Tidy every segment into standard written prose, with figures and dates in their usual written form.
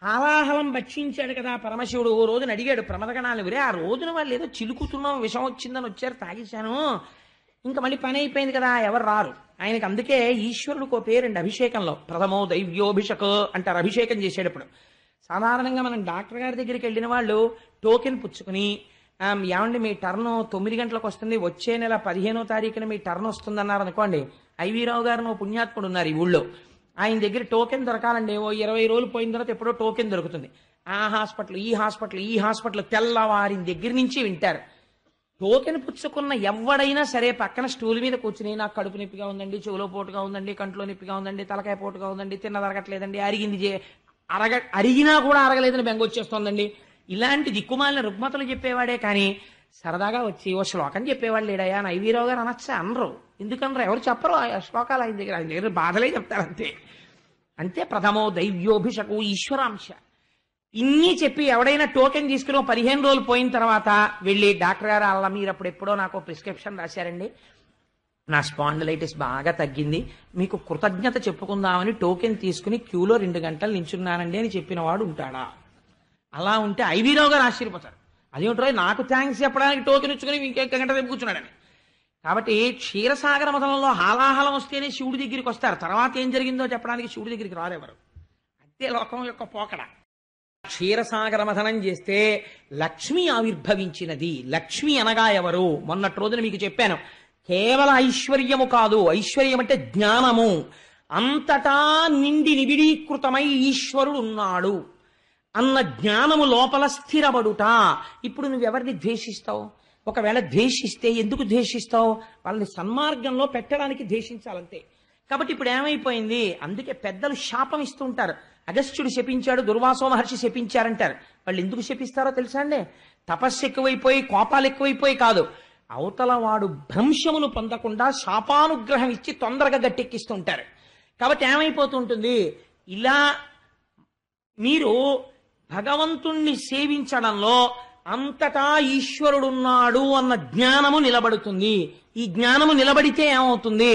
హాలాహలం భక్షించాడు కదా పరమశివుడు. ఓ రోజున అడిగాడు ప్రమదగణాలు, వరే ఆ రోజున వాళ్ళు ఏదో చిలుకుతున్నాం విషం వచ్చిందని వచ్చారు, తాగేశాను, ఇంకా మళ్ళీ పని అయిపోయింది కదా, ఎవరు రారు. ఆయనకి అందుకే ఈశ్వరుడికి ఓ పేరండి అభిషేకంలో, ప్రథమో దైవ్యోభిషక్ అంటారు అభిషేకం చేసేటప్పుడు. సాధారణంగా మనం డాక్టర్ గారి దగ్గరికి వెళ్ళిన వాళ్ళు టోకెన్ పుచ్చుకుని, ఏమండి మీ టర్న్ 9 గంటలకు వస్తుంది, వచ్చే నెల 15వ తారీఖున మీ టర్న్ వస్తుంది అన్నారు అనుకోండి. ఐవీరావు గారు పుణ్యాత్ముడు ఉన్నారు ఈ ఊళ్ళో, ఆయన దగ్గర టోకెన్ దొరకాలండి. ఓ 20 రోజులు పోయిన తర్వాత ఎప్పుడో టోకెన్ దొరుకుతుంది. ఆ హాస్పిటల్ ఈ హాస్పిటల్ తెల్లవారిన దగ్గర నుంచి వింటారు. టోకెన్ పుచ్చుకున్న ఎవడైనా సరే పక్కన స్టూల్ మీద కూర్చుని, నాకు కడుపు నొప్పిగా ఉందండి, చెవులో పోటుగా ఉందండి, కంట్లో నొప్పిగా ఉందండి, తలకాయ పోటుగా ఉందండి, తిన్నదరగట్లేదండి, అరిగినా కూడా అరగలేదని బెంగ వచ్చేస్తోందండి, ఇలాంటి దిక్కుమాలిన రుగ్మతలు చెప్పేవాడే కానీ సరదాగా వచ్చి ఓ శ్లోకం చెప్పేవాడు లేడయా అని ఐవీరావు గారు అనొచ్చా? అనరు. ఎందుకనరు? ఎవరు చెప్పరు ఆ శ్లోకాలు ఆయన దగ్గర బాధలే చెప్తారు అంతే. అంతే ప్రథమో దైవ్యోభిషకు ఈశ్వరాంశ. ఇన్ని చెప్పి ఎవడైనా టోకెన్ తీసుకుని 15 రోజులు పోయిన తర్వాత వెళ్ళి, డాక్టర్ గారు అలా మీరు అప్పుడు ఎప్పుడో నాకు ప్రిస్క్రిప్షన్ రాశారండి, నా స్పాండిలైటిస్ బాగా తగ్గింది, మీకు కృతజ్ఞత చెప్పుకుందామని టోకెన్ తీసుకుని క్యూలో 2 గంటలు నించున్నానండి అని చెప్పిన వాడు ఉంటాడా? అలా ఉంటే ఐవీరావు గారు ఆశ్చర్యపోతారు. అదేమిటో నాకు థ్యాంక్స్ చెప్పడానికి టోకెన్ ఇచ్చుకుని ఇంకొక గంట రేపు కూర్చున్నాడని. కాబట్టి క్షీరసాగర మథనంలో హాలాహలం వస్తేనే శివుడి దగ్గరికి వస్తారు, తర్వాత ఏం జరిగిందో చెప్పడానికి శివుడి దగ్గరికి రారెవరు. అంతే లోకం యొక్క పోకడ. క్షీరసాగర మథనం చేస్తే లక్ష్మి ఆవిర్భవించినది. లక్ష్మి అనగా ఎవరు? మొన్నటి రోజున మీకు చెప్పాను, కేవల ఐశ్వర్యము కాదు, ఐశ్వర్యం అంటే జ్ఞానము. అంతటా నిండి నిబిడీకృతమై ఈశ్వరుడు ఉన్నాడు అన్న జ్ఞానము లోపల స్థిరపడుట. ఇప్పుడు నువ్వెవరిని ద్వేషిస్తావు? ఒకవేళ ద్వేషిస్తే ఎందుకు ద్వేషిస్తావు? వాళ్ళని సన్మార్గంలో పెట్టడానికి ద్వేషించాలంతే. కాబట్టి ఇప్పుడు ఏమైపోయింది? అందుకే పెద్దలు శాపం ఇస్తుంటారు. అగస్త్యుడు శపించాడు, దుర్వాసో మహర్షి శపించారంటారు. వాళ్ళు ఎందుకు శపిస్తారో తెలుసా అండి? తపస్సు ఎక్కువైపోయి, కోపాలు ఎక్కువైపోయి కాదు, అవతల వాడు భ్రంశమును పొందకుండా శాపానుగ్రహం ఇచ్చి తొందరగా గట్టెక్కిస్తుంటారు. కాబట్టి ఏమైపోతుంటుంది, ఇలా మీరు భగవంతుణ్ణి సేవించడంలో అంతటా ఈశ్వరుడున్నాడు అన్న జ్ఞానము నిలబడుతుంది. ఈ జ్ఞానము నిలబడితే ఏమవుతుంది?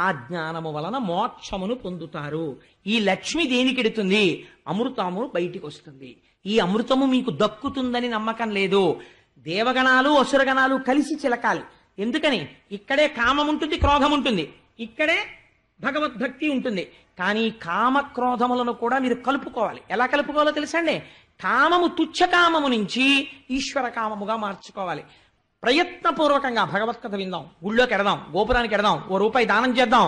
ఆ జ్ఞానము వలన మోక్షమును పొందుతారు. ఈ లక్ష్మి దేనికెడుతుంది? అమృతము బయటికి వస్తుంది. ఈ అమృతము మీకు దక్కుతుందని నమ్మకం లేదు. దేవగణాలు అసురగణాలు కలిసి చిలకాలి. ఎందుకని? ఇక్కడే కామం ఉంటుంది, క్రోధం ఉంటుంది, ఇక్కడే భగవద్భక్తి ఉంటుంది. కానీ కామక్రోధములను కూడా మీరు కలుపుకోవాలి. ఎలా కలుపుకోవాలో తెలుసండి? కామము తుచ్చకామము నుంచి ఈశ్వర కామముగా మార్చుకోవాలి. ప్రయత్నపూర్వకంగా భగవత్కథ విందాం, గుళ్ళోకి ఎడదాం, గోపురానికి ఎడదాం, ఓ రూపాయి దానం చేద్దాం.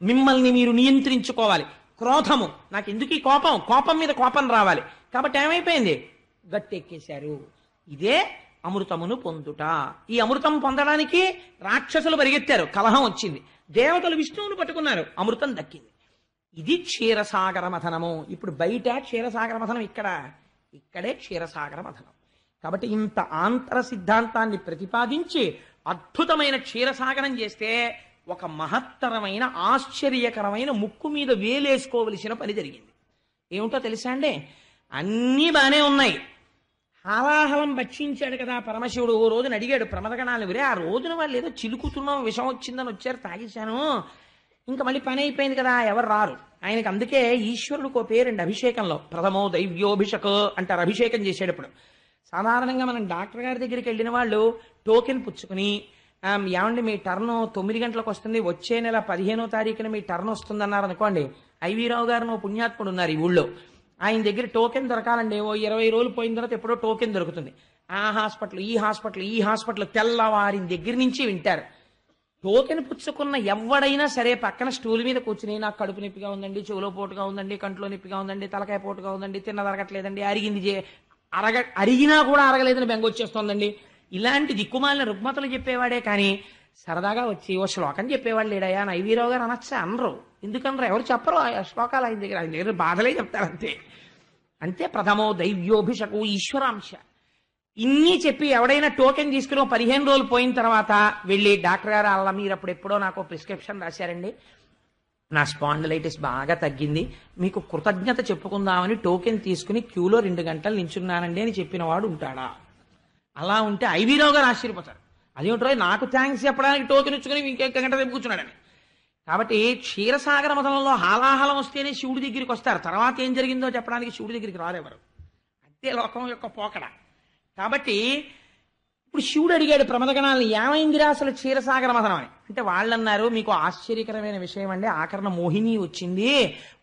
మిమ్మల్ని మీరు నియంత్రించుకోవాలి. క్రోధము, నాకు ఎందుకు ఈ కోపం, కోపం మీద కోపం రావాలి. కాబట్టి ఏమైపోయింది? గట్టెక్కేశారు. ఇదే అమృతమును పొందుట. ఈ అమృతం పొందడానికి రాక్షసులు పరిగెత్తారు, కలహం వచ్చింది. దేవతలు విష్ణువును పట్టుకున్నారు, అమృతం దక్కింది. ఇది క్షీరసాగర మథనము. ఇప్పుడు బయట క్షీరసాగర మథనం, ఇక్కడే క్షీరసాగర మథనం. కాబట్టి ఇంత ఆంతర సిద్ధాంతాన్ని ప్రతిపాదించి అద్భుతమైన క్షీరసాగరం చేస్తే ఒక మహత్తరమైన ఆశ్చర్యకరమైన ముక్కు మీద వేలేసుకోవలసిన పని జరిగింది. ఏమిటో తెలుసా అండి? అన్నీ బానే ఉన్నాయి. హాలాహలం భక్షించాడు కదా పరమశివుడు. ఓ రోజున అడిగాడు ప్రమదగణాలు, వరే ఆ రోజున వాళ్ళు ఏదో చిలుకుతున్నాం విషం వచ్చిందని వచ్చారు, తాగేశాను, ఇంకా మళ్ళీ పని అయిపోయింది కదా, ఎవరు రారు. ఆయనకి అందుకే ఈశ్వరుడికి ఓ పేరండి అభిషేకంలో, ప్రథమో దైవ్యోభిషక్ అంటారు అభిషేకం చేసేటప్పుడు. సాధారణంగా మనం డాక్టర్ గారి దగ్గరికి వెళ్ళిన వాళ్ళు టోకెన్ పుచ్చుకుని, ఏమండి మీ టర్న్ 9 గంటలకు వస్తుంది, వచ్చే నెల 15వ తారీఖున మీ టర్న్ వస్తుంది అన్నారు అనుకోండి. ఐవీరావు గారు పుణ్యాత్ముడు ఉన్నారు ఈ ఊళ్ళో, ఆయన దగ్గర టోకెన్ దొరకాలండి. ఓ 20 రోజులు పోయిన తర్వాత ఎప్పుడో టోకెన్ దొరుకుతుంది. ఆ హాస్పిటల్ ఈ హాస్పిటల్ తెల్లవారిన దగ్గర నుంచి వింటారు. టోకెన్ పుచ్చుకున్న ఎవడైనా సరే పక్కన స్టూల్ మీద కూర్చుని, నాకు కడుపు నొప్పిగా ఉందండి, చెవులో పోటుగా ఉందండి, కంట్లో నొప్పిగా ఉందండి, తలకాయ పోటుగా ఉందండి, తిన్నదరగట్లేదండి, అరిగినా కూడా అరగలేదని బెంగ వచ్చేస్తోందండి, ఇలాంటి దిక్కుమాలిన రుగ్మతలు చెప్పేవాడే కానీ సరదాగా వచ్చి ఓ శ్లోకం చెప్పేవాడు లేడయా అని ఐవీరావు గారు అనొచ్చా? అనరు. ఎందుకనరు? ఎవరు చెప్పరు ఆ శ్లోకాలు ఆయన దగ్గర బాధలే చెప్తారు అంతే. అంతే ప్రథమో దైవ్యోభిషకు ఈశ్వరాంశ. ఇన్ని చెప్పి ఎవడైనా టోకెన్ తీసుకుని 15 రోజులు పోయిన తర్వాత వెళ్ళి, డాక్టర్ గారు అలా మీరు అప్పుడు ఎప్పుడో నాకు ప్రిస్క్రిప్షన్ రాశారండి, నా స్పాండిలైటిస్ బాగా తగ్గింది, మీకు కృతజ్ఞత చెప్పుకుందామని టోకెన్ తీసుకుని క్యూలో 2 గంటలు నించున్నానండి అని చెప్పిన వాడు ఉంటాడా? అలా ఉంటే ఐవీరావు గారు ఆశ్చర్యపోతారు. అదేమిటో నాకు థ్యాంక్స్ చెప్పడానికి టోకెన్ ఇచ్చుకుని ఇంకొక గంట రేపు కూర్చున్నాడని. కాబట్టి క్షీరసాగర మథనంలో హాలాహలం వస్తేనే శివుడి దగ్గరికి వస్తారు, తర్వాత ఏం జరిగిందో చెప్పడానికి శివుడి దగ్గరికి రారెవరు. అంతే లోకం యొక్క పోకడ. కాబట్టి ఇప్పుడు శివుడు అడిగాడు ప్రమదగణాలను, ఏమైందిరా అసలు క్షీరసాగర మథనం అని. అంటే వాళ్ళు అన్నారు, మీకు ఆశ్చర్యకరమైన విషయం అండి, ఆకరణ మోహిని వచ్చింది,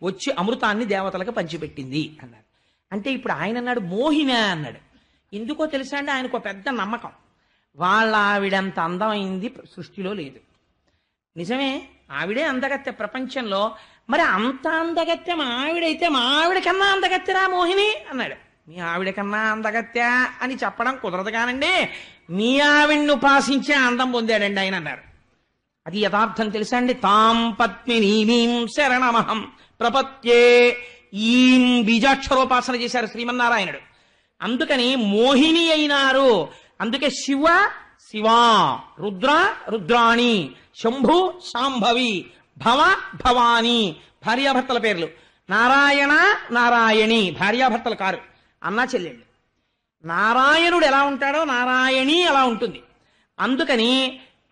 వచ్చి అమృతాన్ని దేవతలకు పంచిపెట్టింది అన్నారు. అంటే ఇప్పుడు ఆయన అన్నాడు మోహిన అన్నాడు. ఎందుకో తెలుసా అండి, ఆయనకు ఒక పెద్ద నమ్మకం, వాళ్ళ ఆవిడంత అందమైంది సృష్టిలో లేదు. నిజమే, ఆవిడే అందగత్తె ప్రపంచంలో. మరి అంత అందగత్తె మా ఆవిడైతే మా ఆవిడ కన్నా అందగత్తెరా మోహిని అన్నాడు. మీ ఆవిడ కన్నా అందగత్తె అని చెప్పడం కుదరదు కానండి, మీ ఆవిడ్ని ఉపాసించే అందం పొందాడండి ఆయన అన్నారు. అది యథార్థం తెలుసా అండి. తాం పద్మినీం శరణమహం ప్రపత్యే, ఈం బీజాక్షరోపాసన చేశారు శ్రీమన్నారాయణుడు. అందుకని మోహిని అయినారు. అందుకే శివ శివా, రుద్ర రుద్రాణి, శంభు శాంభవి, భవ భవాని భార్యాభర్తల పేర్లు. నారాయణ నారాయణి భార్యాభర్తలు కారు, అన్నా చెల్లెళ్ళు. నారాయణుడు ఎలా ఉంటాడో నారాయణి అలా ఉంటుంది. అందుకని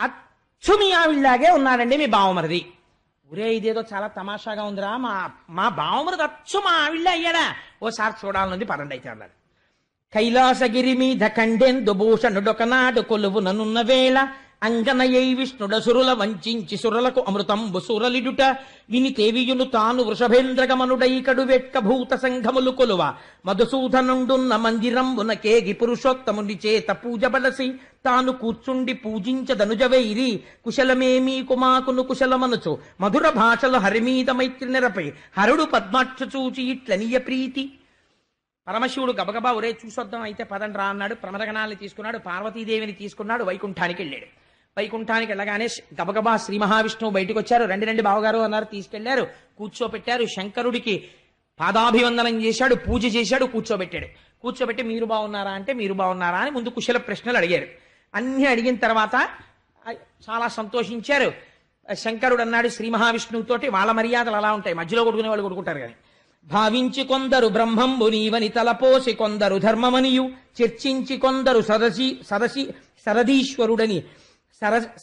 అచ్చు మీ ఆవిళ్ళలాగే ఉన్నాడండి మీ బావమరిది. ఒరే ఇదేదో చాలా తమాషాగా ఉందిరా, మా బావమరిది అచ్చు మా ఆవిళ్ళ అయ్యాడా, ఓసారి చూడాలనుంది పదండి అయితే అన్నాడు. కైలాసగిరి మీద ఖండెందు భూషణుడొకనాడు కొలువు ననున్న వేళ, అంగనయై విష్ణుడసురుల వంచించి సురలకు అమృతంబు సురలిడుట, విని తేవియును తాను వృషభేంద్రగమనుడై కడువెట్క భూత సంఘములు కొలువ, మధుసూదనుండున్న మందిరంబున కేగి పురుషోత్తముని చేత పూజ బలసి, తాను కూర్చుండి పూజించదనుజవైరి కుశలమేమీ కుమాకును కుశలమనుచు, మధుర భాషలు హరిమీద మైత్రి నెరపై హరుడు పద్మాక్ష చూచి ఇట్లనియ ప్రీతి. పరమశివుడు గబగబా ఒరే చూసొద్దాం అయితే పదండి రా అన్నాడు. ప్రమదగణాన్ని తీసుకున్నాడు, పార్వతీదేవిని తీసుకున్నాడు, వైకుంఠానికి వెళ్ళాడు. వైకుంఠానికి వెళ్ళగానే గబగబా శ్రీ మహావిష్ణువు బయటకు వచ్చారు. రండి బావగారు అన్నారు, తీసుకెళ్లారు, కూర్చోపెట్టారు. శంకరుడికి పాదాభివందనం చేశాడు, పూజ చేశాడు, కూర్చోబెట్టాడు. కూర్చోబెట్టి మీరు బాగున్నారా అంటే మీరు బాగున్నారా అని ముందు కుశల ప్రశ్నలు అడిగారు. అన్ని అడిగిన తర్వాత చాలా సంతోషించారు. శంకరుడు అన్నాడు శ్రీ మహావిష్ణువుతోటి, వాళ్ళ మర్యాదలు అలా ఉంటాయి, మధ్యలో కొడుకునే వాళ్ళు కొడుకుంటారు కానీ, భావించి కొందరు బ్రహ్మంబు నీవని తలపోసి కొందరు ధర్మమనియు, చర్చించి కొందరు సరదీశ్వరుడని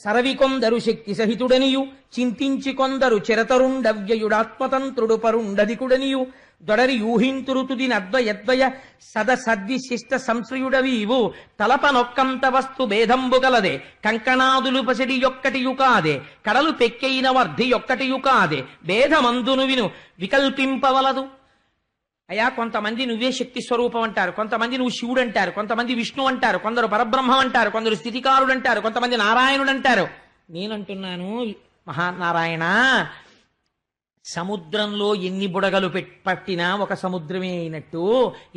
సరవి కొందరు శక్తి సహితుడనియు, చింతించి కొందరు చిరతరుండవ్యయుడాత్మతంత్రుడు పరుండధికుడనియు, దొడరి యూహింతురు తుది నద్వయద్వయ సదసద్విశిష్ట సంశ్రయుడవీవు, తలపనొక్కంత వస్తు భేదంబు గలదే, కంకణాదులు పసిడి యొక్కటియు కాదే, కడలు పెక్కైన వర్ధి యొక్కటియు కాదే, భేదమందును విను వికల్పింపవలదు. అయ్యా కొంతమంది నువ్వే శక్తి స్వరూపం అంటారు, కొంతమంది నువ్వు శివుడు అంటారు, కొంతమంది విష్ణు అంటారు, కొందరు పరబ్రహ్మం అంటారు, కొందరు స్థితికారుడు అంటారు, కొంతమంది నారాయణుడు అంటారు. నేనంటున్నాను మహానారాయణ, సముద్రంలో ఎన్ని బుడగలు పట్టినా ఒక సముద్రమే అయినట్టు,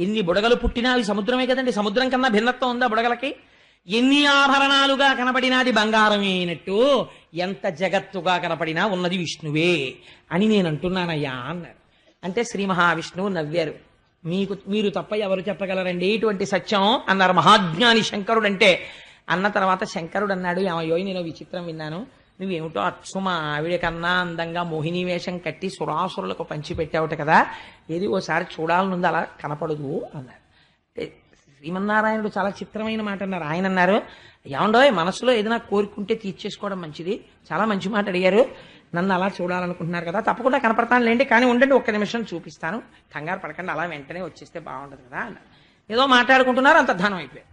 ఎన్ని బుడగలు పుట్టినా అవి సముద్రమే కదండి. సముద్రం కన్నా భిన్నత్వం ఉందా బుడగలకి? ఎన్ని ఆభరణాలుగా కనపడినాది బంగారమే అయినట్టు, ఎంత జగత్తుగా కనపడినా ఉన్నది విష్ణువే అని నేను అంటున్నానయ్యా అన్నారు. అంటే శ్రీ మహావిష్ణువు నవ్వారు. మీరు తప్ప ఎవరు చెప్పగలరండి ఇటువంటి సత్యం అన్నారు మహాజ్ఞాని శంకరుడు. అంటే అన్న తర్వాత శంకరుడు అన్నాడు, ఏమయ్యో నేను విచిత్రం విన్నాను, నువ్వేమిటో అచ్చు మా ఆవిడ కన్నా అందంగా మోహిని వేషం కట్టి సురాసురులకు పంచిపెట్టావుట కదా, ఏది ఓసారి చూడాలనుంది, అలా కనపడదు అన్నారు. శ్రీమన్నారాయణుడు చాలా చిత్రమైన మాట అన్నారు. ఆయన అన్నారు, ఏమండోయ్ మనసులో ఏదైనా కోరుకుంటే తీర్చేసుకోవడం మంచిది, చాలా మంచి మాట అడిగారు, నన్ను అలా చూడాలనుకుంటున్నారు కదా, తప్పకుండా కనపడతాను లేండి, కానీ ఉండండి ఒక్క నిమిషం చూపిస్తాను, కంగారు పడకండి, అలా వెంటనే వచ్చేస్తే బాగుండదు కదా అన్నారు. ఏదో మాట్లాడుకుంటున్నారు, అంత ధనం అయిపోయారు.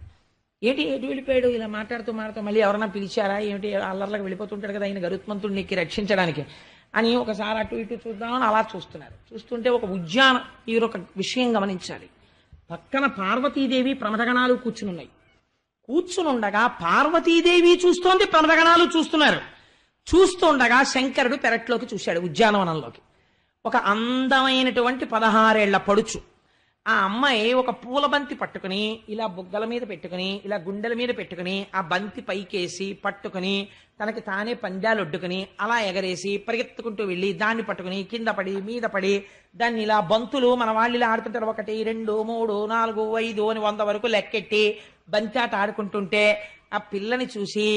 ఏంటి ఎటు వెళ్ళిపోయాడు, ఇలా మాట్లాడుతూ మళ్ళీ ఎవరైనా పిలిచారా ఏమిటి, అల్లర్లకు వెళ్ళిపోతుంటాడు కదా ఆయన గరుత్మంతుడు నీకు రక్షించడానికి అని ఒకసారి అటు ఇటు చూద్దామని అలా చూస్తున్నారు. చూస్తుంటే ఒక ఉద్యానం, ఈ ఒక విషయం గమనించాలి, పక్కన పార్వతీదేవి ప్రమదగణాలు కూర్చునున్నాయి. కూర్చునుండగా పార్వతీదేవి చూస్తోంది, ప్రమదగణాలు చూస్తున్నారు. చూస్తుండగా శంకరుడు పెరట్లోకి చూశాడు, ఉద్యానవనంలోకి. ఒక అందమైనటువంటి 16 ఏళ్ల పడుచు ఆ అమ్మాయి ఒక పూల బంతి పట్టుకుని ఇలా బుగ్గల మీద పెట్టుకుని, ఇలా గుండెల మీద పెట్టుకుని, ఆ బంతి పైకేసి పట్టుకుని తనకి తానే పందాలొడ్డుకుని అలా ఎగరేసి పరిగెత్తుకుంటూ వెళ్ళి దాన్ని పట్టుకుని కింద పడి మీద పడి దాన్ని ఇలా బంతులు మన వాళ్ళు ఇలా ఆడుతుంటారు, 1 2 3 4 5 అని 100 వరకు లెక్కెట్టి బంతి ఆట ఆడుకుంటుంటే ఆ పిల్లని చూసి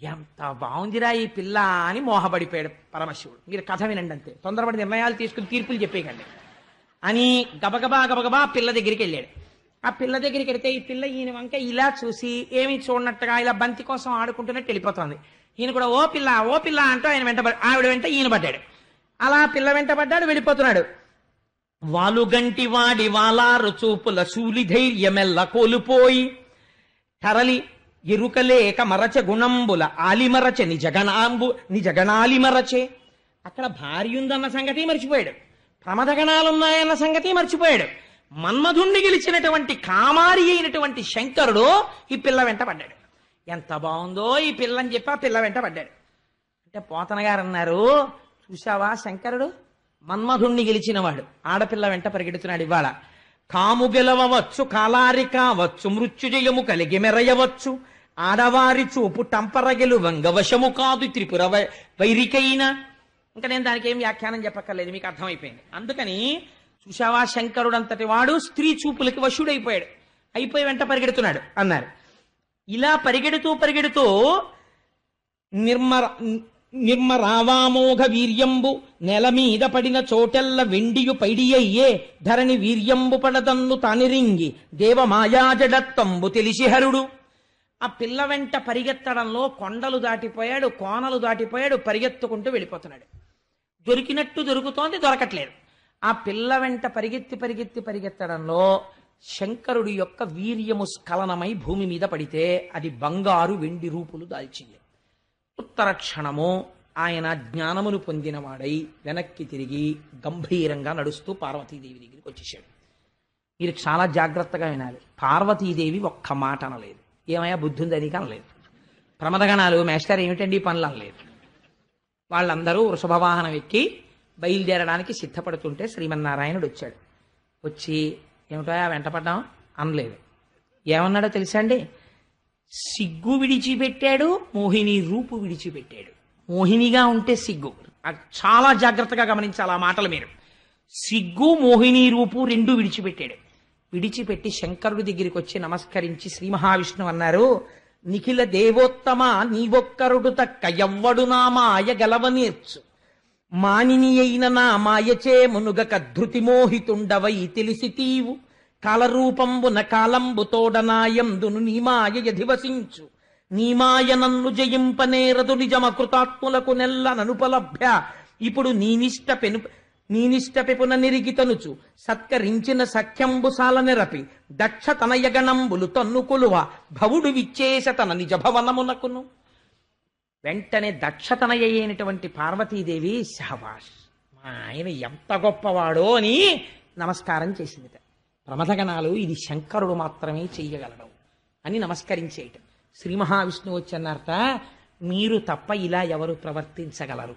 ఎంత బాగుందిరా ఈ పిల్ల అని మోహపడిపోయాడు పరమశివుడు. మీరు కథ వినండి అంతే, తొందరపడి నిర్ణయాలు తీసుకుని తీర్పులు చెప్పేయకండి అని గబగబా పిల్ల దగ్గరికి వెళ్ళాడు. ఆ పిల్ల దగ్గరికి వెళ్తే ఈ పిల్ల ఈయన వంక ఇలా చూసి ఏమి చూడనట్టుగా ఇలా బంతి కోసం ఆడుకుంటున్నట్టు వెళ్ళిపోతుంది. ఈయన కూడా ఓ పిల్ల అంటూ ఆయన ఆవిడ వెంట ఈయన పడ్డాడు. అలా పిల్ల వెంట పడ్డాడు, వెళ్ళిపోతున్నాడు. వాలుగంటి వాడి వాలారు చూపుల శూలి ధైర్యమెల్ల కోల్పోయి తరలి ఎరుకలేక మరచ గుణంబుల ఆలిమరచ నిజగణాలిమరచే. అక్కడ భార్య ఉందన్న సంగతి మర్చిపోయాడు, ప్రమదగణాలున్నాయన్న సంగతి మర్చిపోయాడు. మన్మధుణ్ణి గెలిచినటువంటి కామారి అయినటువంటి శంకరుడు ఈ పిల్ల వెంట పడ్డాడు. ఎంత బాగుందో ఈ పిల్లని చెప్పి ఆ పిల్ల వెంట పడ్డాడు. అంటే పోతన గారు అన్నారు, చూసావా శంకరుడు మన్మధుణ్ణి గెలిచినవాడు ఆడపిల్ల వెంట పరిగెడుతున్నాడు. ఇవాళ కాము గెలవవచ్చు, కాలారి కావచ్చు, మృత్యుజయము కలిగి మెరయవచ్చు, ఆడవారి చూపు టంపరగెలు వంగవశము కాదు త్రిపుర వైరికైన. ఇంకా నేను దానికి ఏం వ్యాఖ్యానం చెప్పక్కర్లేదు, మీకు అర్థమైపోయింది. అందుకని చూశావా శంకరుడు అంతటి వాడు స్త్రీ చూపులకి వశుడైపోయాడు, అయిపోయి వెంట పరిగెడుతున్నాడు అన్నారు. ఇలా పరిగెడుతూ నిర్మరావామోఘ వీర్యంబు నెల మీద పడిన చోటెల్ల వెండియు పైడియ్యే ధరణి వీర్యంబు పడదన్ను తానిరింగి దేవమాయాజడత్తంబు తెలిసిహరుడు. ఆ పిల్ల వెంట పరిగెత్తడంలో కొండలు దాటిపోయాడు, కోనలు దాటిపోయాడు, పరిగెత్తుకుంటూ వెళ్ళిపోతున్నాడు. దొరికినట్టు దొరుకుతోంది, దొరకట్లేదు. ఆ పిల్ల వెంట పరిగెత్తడంలో శంకరుడి యొక్క వీర్యము స్ఖలనమై భూమి మీద పడితే అది బంగారు వెండి రూపులు దాల్చింది. ఉత్తర క్షణము ఆయన జ్ఞానమును పొందినవాడై వెనక్కి తిరిగి గంభీరంగా నడుస్తూ పార్వతీదేవి దగ్గరికి వచ్చేసాడు. మీరు చాలా జాగ్రత్తగా వినాలి. పార్వతీదేవి ఒక్క మాట అనలేదు, ఏమయ్యా బుద్ధి ఉంది అది అనలేదు. ప్రమదగణాలు మేస్టర్ ఏమిటండి పనులు అనలేదు. వాళ్ళందరూ వృషభవాహనం ఎక్కి బయలుదేరడానికి సిద్ధపడుతుంటే శ్రీమన్నారాయణుడు వచ్చాడు. వచ్చి ఏమిటో వెంటపడ్డాం అనలేదు. ఏమన్నాడో తెలుసా అండి? సిగ్గు విడిచిపెట్టాడు, మోహిని రూపు విడిచిపెట్టాడు. మోహినిగా ఉంటే సిగ్గు, చాలా జాగ్రత్తగా గమనించాలి ఆ మాటలు మీరు. సిగ్గు మోహిని రూపు రెండు విడిచిపెట్టాడు. విడిచిపెట్టి శంకరుడి దగ్గరికి వచ్చి నమస్కరించి శ్రీ మహావిష్ణువు అన్నారు, నిఖిల దేవోత్తమ నీవొక్కరుడు తక్క ఎవ్వడు నా మాయ గలవ నేర్చు, మానిని అయిన నా మాయచే మునుగక ధృతి మోహితుండవై తెలిసి తీవు, కాలరూపంబున కాలంబు తోడనాయందును నీమాయ యధివసించు, నీమాయ నన్ను జయింపనేరదు నిజమ కృతాత్ములకు నెల్ల ననుపలభ్య, ఇప్పుడు నీనిష్ట పెపున నిరిగితనుచు సత్కరించిన సఖ్యంబు సాల నెరపి దక్ష తనయగణంబులు తన్ను కొలువ భవుడు విచ్చేశ తన నిజ భవనమునకును. వెంటనే దక్షతనయ అయినటువంటి పార్వతీదేవి శహబాష్, మా ఆయన ఎంత గొప్పవాడో అని నమస్కారం చేసిందిట. ప్రమథగణాలు ఇది శంకరుడు మాత్రమే చెయ్యగలడు అని నమస్కరించేయటం. శ్రీ మహావిష్ణువు వచ్చి అన్నారట, మీరు తప్ప ఇలా ఎవరు ప్రవర్తించగలరు?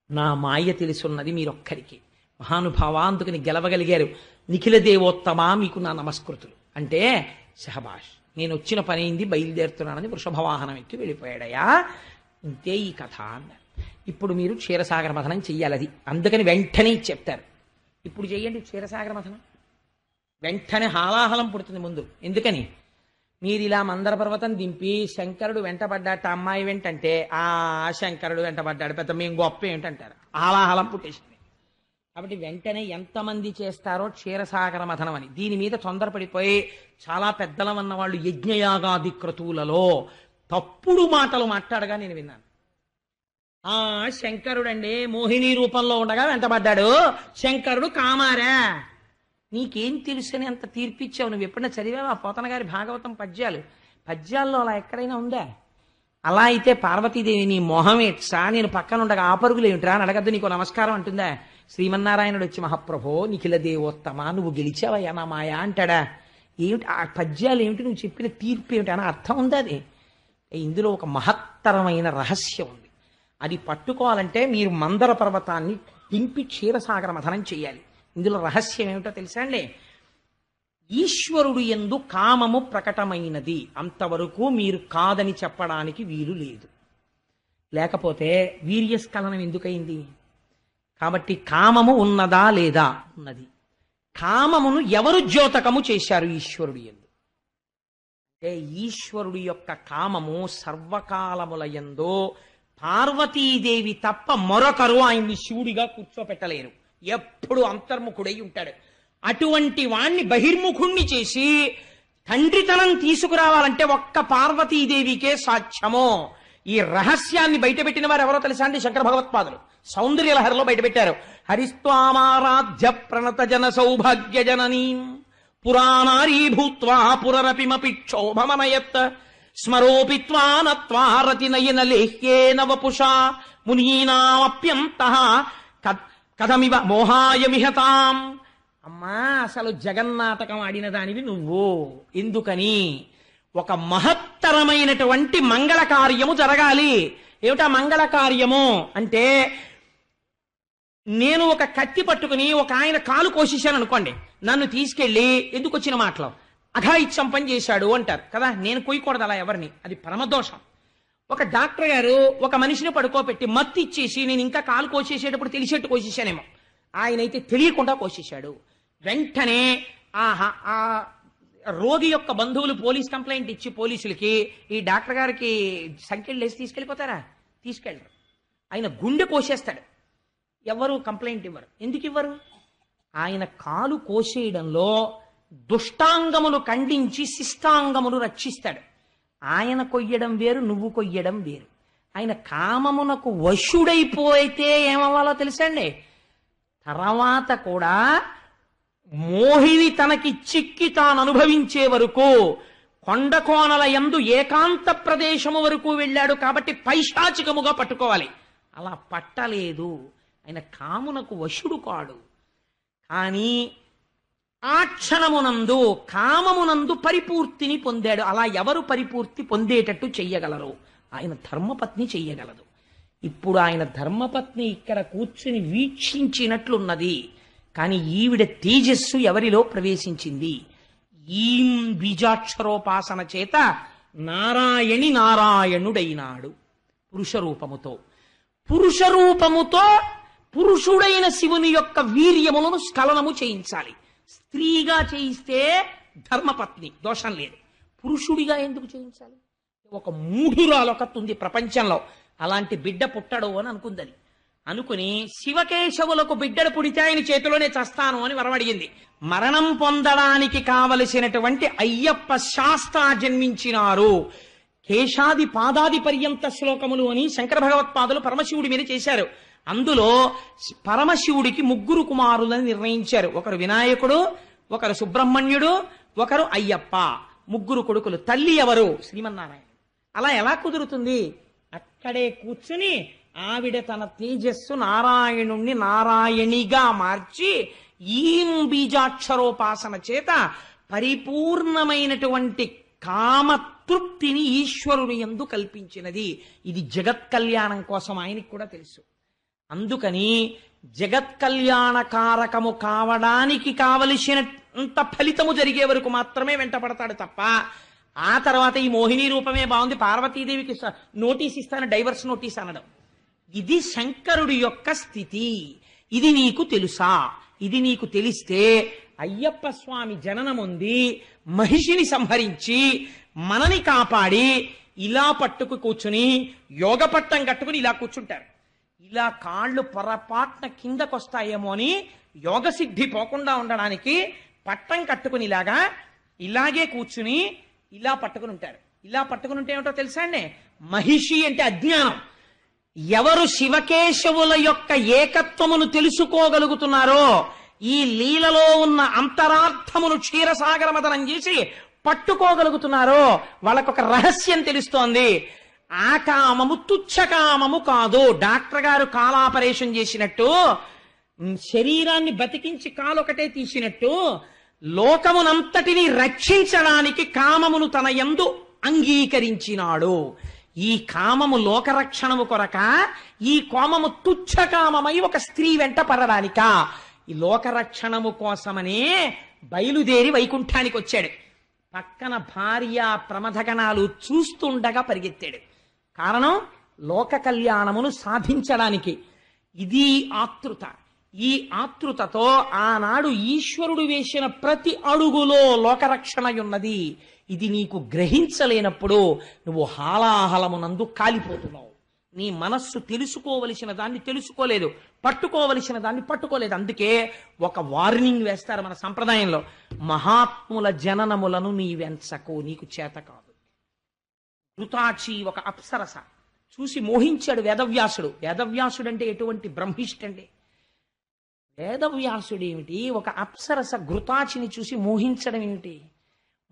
నా మాయ తెలుసున్నది మీరొక్కరికి. మహానుభావా, అందుకని గెలవగలిగారు. నిఖిల దేవోత్తమా, మీకు నా నమస్కృతులు అంటే శహబాష్, నేను వచ్చిన పని అయింది, బయలుదేరుతున్నానని వృషభవాహనం ఎక్కి వెళ్ళిపోయాడయా. ఇంతే ఈ కథ అన్నారు. ఇప్పుడు మీరు క్షీరసాగర మథనం చెయ్యాలి. అది అందుకని వెంటనే చెప్తారు, ఇప్పుడు చెయ్యండి క్షీరసాగర మథనం. వెంటనే హాలాహలం పుడుతుంది ముందు. ఎందుకని? మీరు ఇలా మందర పర్వతం దింపి శంకరుడు వెంటబడ్డాట అమ్మాయి వెంటంటే ఆ శంకరుడు వెంటబడ్డాడు పెద్ద మేము గొప్ప ఏంటంటారు. హాలాహలం పుట్టేసింది. కాబట్టి వెంటనే ఎంతమంది చేస్తారో క్షీరసాగర మథనం అని. దీని మీద తొందరపడిపోయి చాలా పెద్దలం అన్న వాళ్ళు యజ్ఞయాగాది క్రతువులలో తప్పుడు మాటలు మాట్లాడగా నేను విన్నాను. ఆ శంకరుడండి మోహిని రూపంలో ఉండగా వెంటబడ్డాడు, శంకరుడు కామారా. నీకేం తెలుసని అంత తీర్పిచ్చావు? నువ్వు ఎప్పుడైనా చదివావా పోతన గారి భాగవతం పద్యాల్లో అలా ఎక్కడైనా ఉందా? అలా అయితే పార్వతీదేవి నీ మొహమేట్సా, నేను పక్కన ఉండగా ఆ పరుగులు ఏమిట్రా అని అడగద్దు, నీకు నమస్కారం అంటుందా? శ్రీమన్నారాయణుడు వచ్చి మహాప్రభో నిఖిల దేవోత్తమ నువ్వు గెలిచావయ్యా నా మాయా అంటాడా? ఏమిటి ఆ పద్యాలు ఏమిటి, నువ్వు చెప్పిన తీర్పు ఏమిటి అని అర్థం ఉందా? అది ఇందులో ఒక మహత్తరమైన రహస్యం ఉంది. అది పట్టుకోవాలంటే మీరు మందర పర్వతాన్ని దింపి క్షీరసాగర మథనం చేయాలి. ఇందులో రహస్యం ఏమిటో తెలుసా అండి? ఈశ్వరుడు యందు కామము ప్రకటమైనది, అంతవరకు మీరు కాదని చెప్పడానికి వీలు లేదు. లేకపోతే వీర్యస్ఖలనం ఎందుకైంది? కాబట్టి కామము ఉన్నదా లేదా? ఉన్నది. కామమును ఎవరు ద్యోతకము చేశారు? ఈశ్వరుడు యందు. అంటే ఈశ్వరుడి యొక్క కామము సర్వకాలముల యందు పార్వతీదేవి తప్ప మరొకరు ఆయన్ని శివుడిగా కూర్చోపెట్టలేరు. ఎప్పుడు అంతర్ముఖుడై ఉంటాడు. అటువంటి వాణ్ణి బహిర్ముఖుణ్ణి చేసి తండ్రితనం తీసుకురావాలంటే ఒక్క పార్వతీదేవికే సాధ్యమో. ఈ రహస్యాన్ని బయటపెట్టిన వారు ఎవరో తెలుసా అండి? శంకర భగవత్పాదులు సౌందర్యలహరిలో బయటపెట్టారు. హరిస్వామారాధ్య ప్రణత జన సౌభాగ్య జననీం పురాణారీ భూత్వా పురరపిమపి క్షోభమనయత్ స్మరోపిత్వా నత్వా రతినయన లేహ్యేన వపుషా మునీనామప్యంతః కథమివ మోహాయమిహతాం. అమ్మా, అసలు జగన్నాటకం ఆడిన దానివి నువ్వు. ఎందుకని? ఒక మహత్తరమైనటువంటి మంగళ కార్యము జరగాలి. ఏమిటా మంగళ కార్యము అంటే, నేను ఒక కత్తి పట్టుకుని ఒక ఆయన కాలు కోసేశాను అనుకోండి, నన్ను తీసుకెళ్లి ఎందుకు వచ్చిన మాటలు అఘాయిత్యం పని చేశాడు అంటారు కదా. నేను కొయ్యకూడదు అలా ఎవరిని, అది పరమదోషం. ఒక డాక్టర్ గారు ఒక మనిషిని పడుకోబెట్టి మత్తు ఇచ్చేసి నేను ఇంకా కాలు కోసేసేటప్పుడు తెలిసేట్టు కోసేశానేమో, ఆయనైతే తెలియకుండా కోసేశాడు. వెంటనే ఆ రోగి యొక్క బంధువులు పోలీస్ కంప్లైంట్ ఇచ్చి పోలీసులకి ఈ డాక్టర్ గారికి సంఖ్యలు వేసి తీసుకెళ్ళిపోతారా? తీసుకెళ్ళరు. ఆయన గుండె కోసేస్తాడు. ఎవరు కంప్లైంట్ ఇవ్వరు. ఎందుకు ఇవ్వరు? ఆయన కాలు కోసేయడంలో దుష్టాంగములు ఖండించి శిష్టాంగములు రక్షిస్తాడు. ఆయన కొయ్యడం వేరు, నువ్వు కొయ్యడం వేరు. ఆయన కామమునకు వశుడైపోయితే ఏమవ్వాలో తెలుసండి? తర్వాత కూడా మోహిని తనకి చిక్కి తాను అనుభవించే వరకు కొండ కోనల యందు ఏకాంత ప్రదేశము వరకు వెళ్ళాడు కాబట్టి పైశాచికముగా పట్టుకోవాలి. అలా పట్టలేదు. ఆయన కామునకు వశుడు కాడు. కానీ ఆ క్షణమునందు కామమునందు పరిపూర్తిని పొందాడు. అలా ఎవరు పరిపూర్తి పొందేటట్టు చెయ్యగలరు? ఆయన ధర్మపత్ని చెయ్యగలదు. ఇప్పుడు ఆయన ధర్మపత్ని ఇక్కడ కూర్చుని వీక్షించినట్లున్నది. కానీ ఈవిడ తేజస్సు ఎవరిలో ప్రవేశించింది? ఈం బీజాక్షరోపాసన చేత నారాయణి నారాయణుడైనాడు పురుషరూపముతో. పురుషరూపముతో పురుషుడైన శివుని యొక్క వీర్యములను స్ఖలనము చేయించాలి. స్త్రీగా చేయిస్తే ధర్మపత్ని, దోషం లేదు. పురుషుడిగా ఎందుకు చేయించాలి? ఒక మూఢురాలొకతుంది ప్రపంచంలో, అలాంటి బిడ్డ పుట్టడు అని అనుకుందని. అనుకుని శివకేశవులకు బిడ్డలు పుడితే ఆయన చేతిలోనే చస్తాను అని వరమడిగింది. మరణం పొందడానికి కావలసినటువంటి అయ్యప్ప శాస్త్ర జన్మించినారు. కేశాది పాదాది పర్యంత శ్లోకములు అని శంకర భగవత్పాదులు పరమశివుడి మీద చేశారు. అందులో పరమశివుడికి 3 కుమారులని నిర్ణయించారు. ఒకరు వినాయకుడు, ఒకరు సుబ్రహ్మణ్యుడు, ఒకరు అయ్యప్ప. 3 కొడుకులు. తల్లి ఎవరు? శ్రీమన్నారాయణ. అలా ఎలా కుదురుతుంది? అక్కడే కూర్చుని ఆవిడ తన తేజస్సు నారాయణుణ్ణి నారాయణిగా మార్చి ఈం బీజాక్షరోపాసన చేత పరిపూర్ణమైనటువంటి కామతృప్తిని ఈశ్వరుని యందు కల్పించినది. ఇది జగత్ కళ్యాణం కోసం ఆయనకి కూడా తెలుసు. అందుకని జగత్ కళ్యాణ కారకము కావడానికి కావలసినంత ఫలితము జరిగే వరకు మాత్రమే వెంటపడతాడు తప్ప ఆ తర్వాత ఈ మోహిని రూపమే బాగుంది, పార్వతీదేవికి నోటీస్ ఇస్తాను, డైవర్స్ నోటీస్ అనడం, ఇది శంకరుడి యొక్క స్థితి. ఇది నీకు తెలుసా? ఇది నీకు తెలిస్తే అయ్యప్ప స్వామి జననముంది మహిషిని సంహరించి మనని కాపాడి ఇలా పట్టుకు కూర్చుని యోగ పట్టం కట్టుకుని ఇలా కూర్చుంటారు. ఇలా కాళ్ళు పొరపాట్న కిందకొస్తాయేమో అని యోగ సిద్ధి పోకుండా ఉండడానికి పట్టం కట్టుకుని ఇలాగే కూర్చుని ఇలా పట్టుకుని ఉంటారు. ఇలా పట్టుకుని ఉంటే ఏమిటో తెలుసా అండి? మహిషి అంటే అజ్ఞానం. ఎవరు శివకేశవుల యొక్క ఏకత్వమును తెలుసుకోగలుగుతున్నారో, ఈ లీలలో ఉన్న అంతరార్థమును క్షీరసాగరమదనం చేసి పట్టుకోగలుగుతున్నారో వాళ్ళకొక రహస్యం తెలుస్తోంది. ఆ కామము తుచ్చకామము కాదు. డాక్టర్ గారు కాలాపరేషన్ చేసినట్టు, శరీరాన్ని బతికించి కాలొకటే తీసినట్టు, లోకమునంతటిని రక్షించడానికి కామమును తన యందు అంగీకరించినాడు. ఈ కామము లోకరక్షణము కొరక, ఈ కోమము తుచ్చకామమై ఒక స్త్రీ వెంట పడడానిక? ఈ లోకరక్షణము కోసమనే బయలుదేరి వైకుంఠానికి వచ్చాడు. పక్కన భార్య ప్రమథగణాలు చూస్తుండగా పరిగెత్తాడు. కారణం లోక కళ్యాణమును సాధించడానికి. ఇది ఆతృత. ఈ ఆతృతతో ఆనాడు ఈశ్వరుడు వేసిన ప్రతి అడుగులో లోకరక్షణ ఉన్నది. ఇది నీకు గ్రహించలేనప్పుడు నువ్వు హాలాహలమునందు కాలిపోతున్నావు. నీ మనస్సు తెలుసుకోవలసిన దాన్ని తెలుసుకోలేదు, పట్టుకోవలసిన దాన్ని పట్టుకోలేదు. అందుకే ఒక వార్నింగ్ వేస్తారు మన సంప్రదాయంలో, మహాత్ముల జననములను నీ వెంచకు, నీకు చేత కాదు. ఘృతాచి ఒక అప్సరస, చూసి మోహించాడు వేదవ్యాసుడు. వేదవ్యాసుడు అంటే ఎటువంటి బ్రహ్మిష్టండి! వేదవ్యాసుడేమిటి, ఒక అప్సరస ఘృతాచిని చూసి మోహించడం ఏమిటి?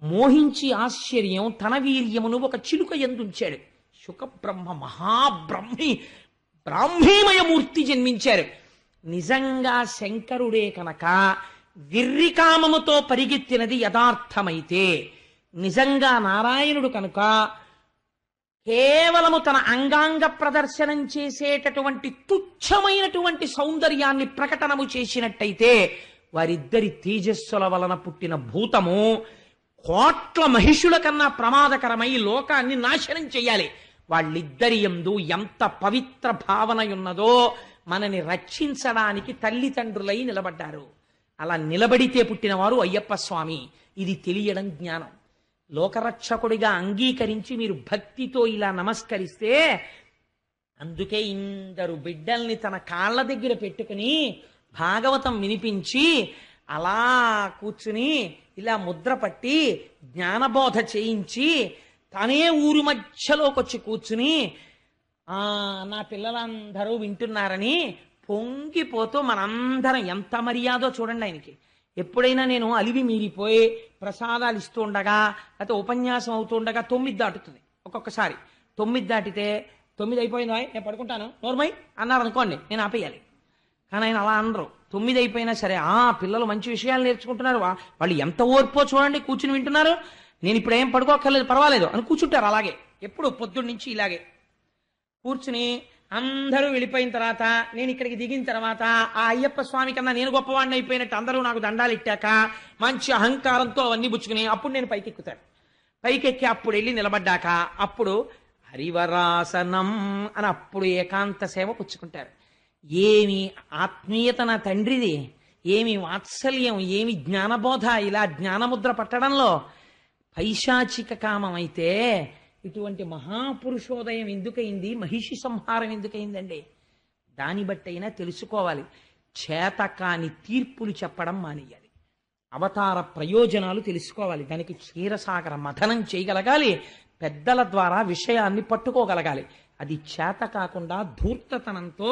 మోహించి ఆశ్చర్యం తన వీర్యమును ఒక చిలుక ఎందుంచాడు. శుకబ్రహ్మ బ్రాహ్మీమయ మూర్తి జన్మించారు. నిజంగా శంకరుడే కనుక విర్రికామముతో పరిగెత్తినది యథార్థమైతే, నిజంగా నారాయణుడు కనుక కేవలము తన అంగాంగ ప్రదర్శనం చేసేటటువంటి తుచ్చమైనటువంటి సౌందర్యాన్ని ప్రకటనము చేసినట్టయితే, వారిద్దరి తేజస్సుల వలన పుట్టిన భూతము కోట్ల మహిషుల కన్నా ప్రమాదకరమై లోకాన్ని నాశనం చెయ్యాలి. వాళ్ళిద్దరి యందు ఎంత పవిత్ర భావన ఉన్నదో మనని రక్షించడానికి తల్లిదండ్రులై నిలబడ్డారు. అలా నిలబడితే పుట్టినవారు అయ్యప్ప స్వామి. ఇది తెలియడం జ్ఞానం. లోకరక్షకుడిగా అంగీకరించి మీరు భక్తితో ఇలా నమస్కరిస్తే, అందుకే ఇందరు బిడ్డల్ని తన కాళ్ళ దగ్గర పెట్టుకుని భాగవతం వినిపించి అలా కూర్చుని ఇలా ముద్ర పట్టి జ్ఞానబోధ చేయించి తనే ఊరి మధ్యలోకి వచ్చి కూర్చుని నా పిల్లలందరూ వింటున్నారని పొంగిపోతూ మనందరం ఎంత మర్యాదో చూడండి ఆయనకి. ఎప్పుడైనా నేను అలివి మీరిపోయి ప్రసాదాలు ఇస్తూ ఉండగా లేకపోతే ఉపన్యాసం అవుతూ ఉండగా 9 దాటుతుంది. ఒక్కొక్కసారి 9 దాటితే 9 అయిపోయింది నేను పడుకుంటాను నోర్మై అన్నారు అనుకోండి, నేను ఆపేయాలి. కానీ ఆయన అలా అనరు. 9 అయిపోయినా సరే పిల్లలు మంచి విషయాలు నేర్చుకుంటున్నారు, వాళ్ళు ఎంత ఓర్పో చూడండి, కూర్చుని వింటున్నారు, నేను ఇప్పుడు ఏం పడుకోక్కర్లేదు పర్వాలేదు అని కూర్చుంటారు. అలాగే ఎప్పుడు పొద్దున్న నుంచి ఇలాగే కూర్చుని అందరూ వెళ్ళిపోయిన తర్వాత నేను ఇక్కడికి దిగిన తర్వాత ఆ అయ్యప్ప స్వామి కన్నా నేను గొప్పవాడిని అయిపోయినట్టు అందరూ నాకు దండాలు ఇట్టాక మంచి అహంకారంతో అవన్నీ పుచ్చుకుని అప్పుడు నేను పైకెక్కుతాను. పైకెక్కి అప్పుడు వెళ్ళి నిలబడ్డాక అప్పుడు హరివరాసనం అని అప్పుడు ఏకాంత సేవ పుచ్చుకుంటారు. ఏమి ఆత్మీయత నా తండ్రిది, ఏమి వాత్సల్యం, ఏమి జ్ఞానబోధ. ఇలా జ్ఞానముద్ర పట్టడంలో పైశాచిక కామం అయితే ఇటువంటి మహాపురుషోదయం ఎందుకైంది, మహిషి సంహారం ఎందుకైందండి? దాన్ని బట్టైనా తెలుసుకోవాలి. చేతకాని తీర్పులు చెప్పడం మానేయాలి. అవతార ప్రయోజనాలు తెలుసుకోవాలి. దానికి క్షీరసాగర మథనం చేయగలగాలి. పెద్దల ద్వారా విషయాన్ని పట్టుకోగలగాలి. అది చేత కాకుండా ధూర్తతనంతో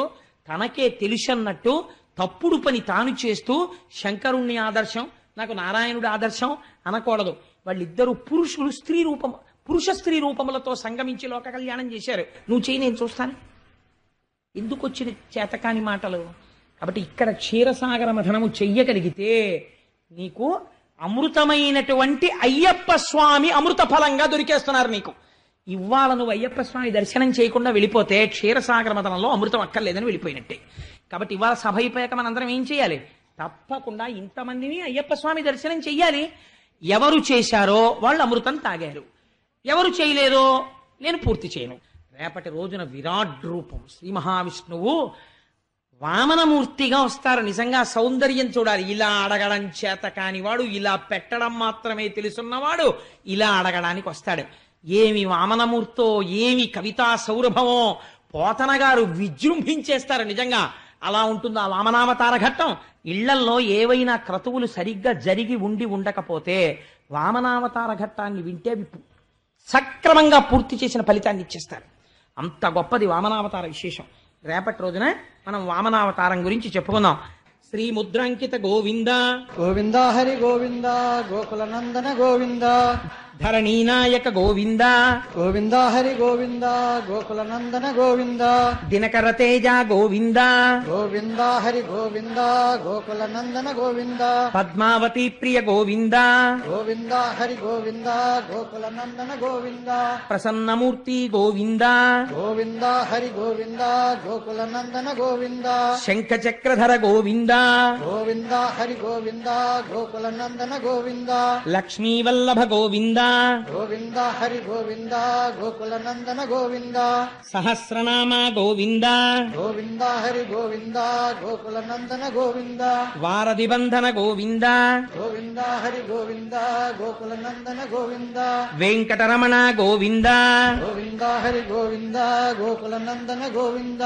తనకే తెలుసన్నట్టు తప్పుడు పని తాను చేస్తూ శంకరుణ్ణి ఆదర్శం, నాకు నారాయణుడి ఆదర్శం అనకూడదు. వాళ్ళిద్దరూ పురుష స్త్రీ రూపములతో సంగమించి లోక కళ్యాణం చేశారు. నువ్వు చేయి, నేను చూస్తాను. ఎందుకు వచ్చిన చేతకాని మాటలు? కాబట్టి ఇక్కడ క్షీరసాగర మథనము చెయ్యగలిగితే నీకు అమృతమైనటువంటి అయ్యప్ప స్వామి అమృత ఫలంగా దొరికేస్తున్నారు నీకు. ఇవాళ నువ్వు అయ్యప్ప స్వామి దర్శనం చేయకుండా వెళ్ళిపోతే క్షీరసాగర మథనంలో అమృతం అక్కర్లేదని వెళ్ళిపోయినట్టే. కాబట్టి ఇవాళ సభ అయిపోయాక మనందరం ఏం చేయాలి? తప్పకుండా ఇంతమందిని అయ్యప్ప స్వామి దర్శనం చెయ్యాలి. ఎవరు చేశారో వాళ్ళు అమృతం తాగారు, ఎవరు చేయలేదో నేను పూర్తి చేయను. రేపటి రోజున విరాట్ రూపం శ్రీ మహావిష్ణువు వామనమూర్తిగా వస్తారు. నిజంగా సౌందర్యం చూడాలి. ఇలా అడగడం చేత కానివాడు, ఇలా పెట్టడం మాత్రమే తెలుసున్నవాడు ఇలా అడగడానికి వస్తాడు. ఏమి వామనమూర్తో, ఏమి కవితా సౌరభమో పోతన గారు విజృంభించేస్తారు. నిజంగా అలా ఉంటుంది ఆ వామనావతార ఘట్టం. ఇళ్లల్లో ఏవైనా క్రతువులు సరిగ్గా జరిగి ఉండకపోతే వామనావతార ఘట్టాన్ని వింటే సక్రమంగా పూర్తి చేసిన ఫలితాన్ని ఇచ్చేస్తారు. అంత గొప్పది వామనావతార విశేషం. రేపటి రోజున మనం వామనావతారం గురించి చెప్పుకుందాం. శ్రీ ముద్రాంకిత గోవింద గోవింద హరి గోవింద గోకుల నందన గోవింద ధరణీనాయక గోవింద గోవింద హరి గోవింద గోకుల నందన గోవింద దినకర తేజ గోవింద గోవింద హరి గోవింద గోకుల నందన గోవింద పద్మావతి ప్రియ గోవింద గోవింద హరి గోవింద గోకుల నందన గోవింద ప్రసన్నమూర్తి గోవింద గోవింద హరి గోవింద గోకుల నందన గోవింద శంఖ చక్రధర గోవింద గోవింద హరి గోవింద గోకుల నందన గోవింద లక్ష్మీవల్లభ గోవింద గోవింద హరి గోవింద గోకుల నందన గోవింద సహస్రనామ గోవింద గోవింద హరి గోవింద గోకుల నందన గోవింద వారధి బంధన గోవింద గోవింద హరి గోవింద గోకుల నందన గోవింద వెంకటరమణ గోవింద గోవింద హరి గోవింద గోకుల నందన గోవింద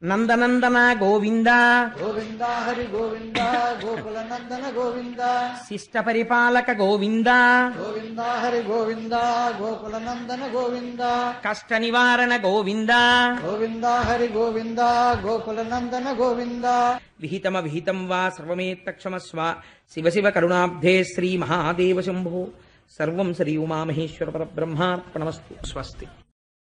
నందనందన గోవింద గోవింద హరి గోవింద గోకుల నందన గోవింద శిష్ట పరిపాలక గోవింద గోవింద హరి గోవింద గోకుల నందన గోవింద కష్ట నివారణ గోవింద గోవింద హరి గోవింద గోకుల నందన గోవింద విహితమ విహితం వా సర్వమేత్తక్షమస్వ శివ శివ కరుణాబ్ధే శ్రీ మహాదేవ శంభో సర్వం శ్రీ ఉమామహేశ్వర పరబ్రహ్మార్పణమస్తు స్వస్తి.